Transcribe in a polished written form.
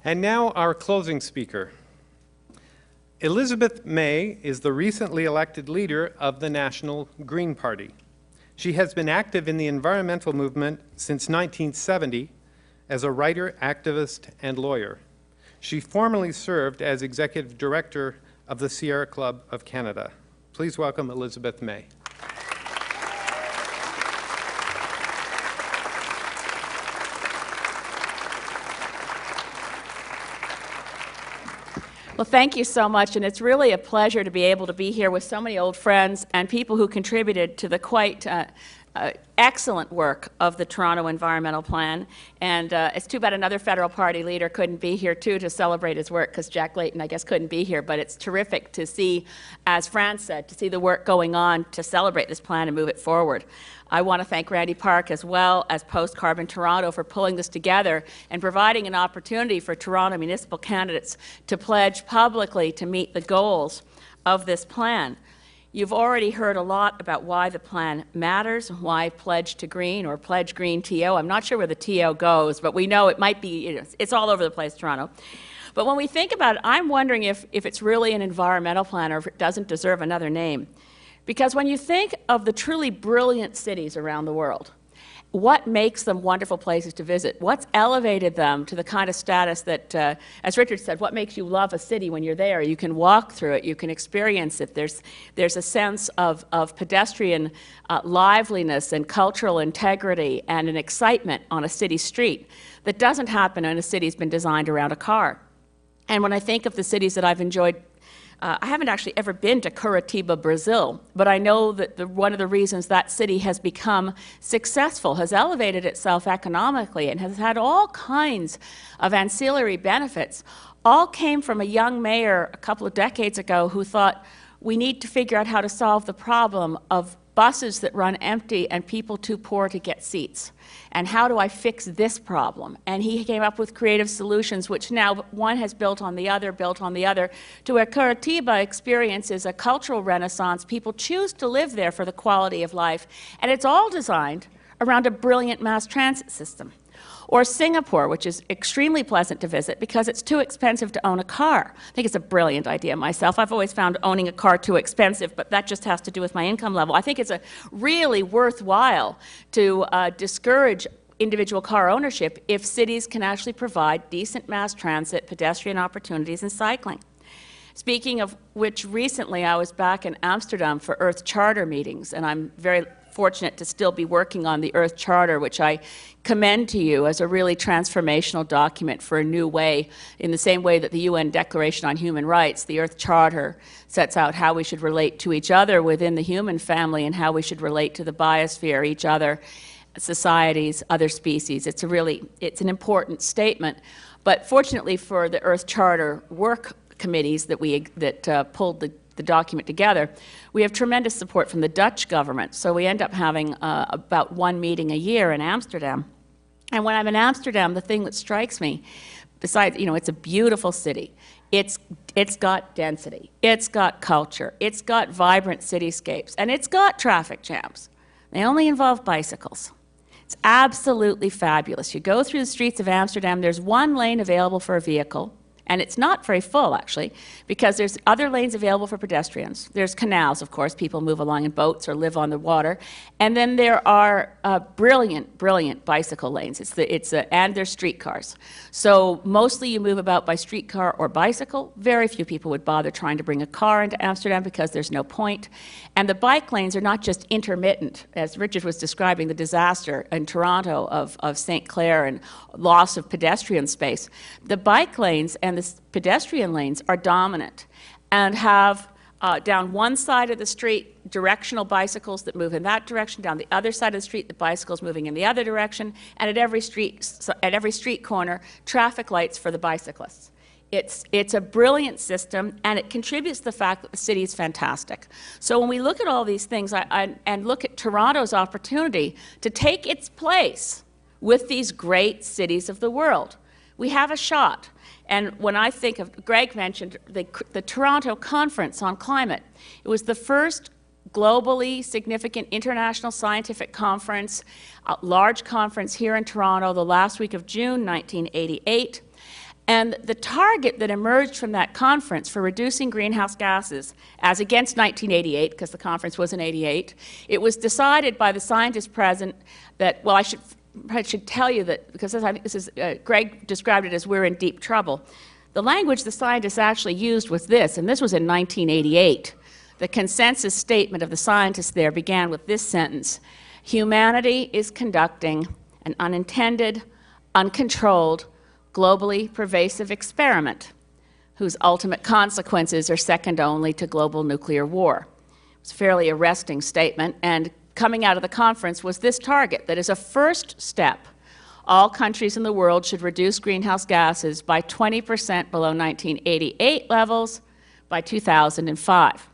And now our closing speaker. Elizabeth May is the recently elected leader of the National Green Party. She has been active in the environmental movement since 1970 as a writer, activist, and lawyer. She formerly served as executive director of the Sierra Club of Canada. Please welcome Elizabeth May. Well, thank you so much, and it's really a pleasure to be able to be here with so many old friends and people who contributed to the quite excellent work of the Toronto Environmental Plan. And it's too bad another federal party leader couldn't be here, too, to celebrate his work, because Jack Layton, I guess, couldn't be here. But it's terrific to see, as Fran said, to see the work going on to celebrate this plan and move it forward. I want to thank Randy Park as well as Post Carbon Toronto for pulling this together and providing an opportunity for Toronto municipal candidates to pledge publicly to meet the goals of this plan. You've already heard a lot about why the plan matters, why Pledge to Green or Pledge Green TO. I'm not sure where the TO goes, but we know it might be, it's all over the place, Toronto. But when we think about it, I'm wondering if it's really an environmental plan or if it doesn't deserve another name. Because when you think of the truly brilliant cities around the world, what makes them wonderful places to visit? What's elevated them to the kind of status that, as Richard said, what makes you love a city when you're there? You can walk through it, you can experience it. There's a sense of pedestrian liveliness and cultural integrity and an excitement on a city street that doesn't happen when a city's been designed around a car. And when I think of the cities that I've enjoyed, I haven't actually ever been to Curitiba, Brazil, but I know that one of the reasons that city has become successful, has elevated itself economically, and has had all kinds of ancillary benefits, all came from a young mayor a couple of decades ago who thought, we need to figure out how to solve the problem of buses that run empty and people too poor to get seats. And how do I fix this problem? And he came up with creative solutions, which now one has built on the other, to where Curitiba experiences a cultural renaissance. People choose to live there for the quality of life. And it's all designed around a brilliant mass transit system. Or Singapore, which is extremely pleasant to visit because it's too expensive to own a car. I think it's a brilliant idea myself. I've always found owning a car too expensive, but that just has to do with my income level. I think it's a really worthwhile to discourage individual car ownership if cities can actually provide decent mass transit, pedestrian opportunities, and cycling. Speaking of which, recently I was back in Amsterdam for Earth Charter meetings, and I'm very fortunate to still be working on the Earth Charter, which I commend to you as a really transformational document for a new way. In the same way that the UN Declaration on Human Rights, the Earth Charter sets out how we should relate to each other within the human family and how we should relate to the biosphere, each other, societies, other species. It's an important statement. But fortunately for the Earth Charter work committees that pulled the document together, we have tremendous support from the Dutch government. So we end up having about one meeting a year in Amsterdam. And when I'm in Amsterdam, the thing that strikes me, besides, it's a beautiful city. It's got density. It's got culture. It's got vibrant cityscapes. And it's got traffic jams. They only involve bicycles. It's absolutely fabulous. You go through the streets of Amsterdam, there's one lane available for a vehicle. And it's not very full, actually, because there's other lanes available for pedestrians. There's canals, of course. People move along in boats or live on the water. And then there are brilliant, brilliant bicycle lanes. And there's streetcars. So mostly you move about by streetcar or bicycle. Very few people would bother trying to bring a car into Amsterdam because there's no point. And the bike lanes are not just intermittent, as Richard was describing the disaster in Toronto of St. Clair and loss of pedestrian space. The bike lanes and the pedestrian lanes are dominant and have down one side of the street directional bicycles that move in that direction, down the other side of the street the bicycles moving in the other direction, and at every street corner traffic lights for the bicyclists. It's a brilliant system, and it contributes to the fact that the city is fantastic. So when we look at all these things and look at Toronto's opportunity to take its place with these great cities of the world, we have a shot. And when I think of, Greg mentioned the Toronto Conference on Climate. It was the first globally significant international scientific conference, a large conference here in Toronto, the last week of June 1988. And the target that emerged from that conference for reducing greenhouse gases, as against 1988, because the conference was in '88, it was decided by the scientists present that, well, I should tell you that, because I think this is, Greg described it as we're in deep trouble. The language the scientists actually used was this, and this was in 1988. The consensus statement of the scientists there began with this sentence: humanity is conducting an unintended, uncontrolled, globally pervasive experiment whose ultimate consequences are second only to global nuclear war. It was a fairly arresting statement, and coming out of the conference was this target, that as a first step, all countries in the world should reduce greenhouse gases by 20% below 1988 levels by 2005.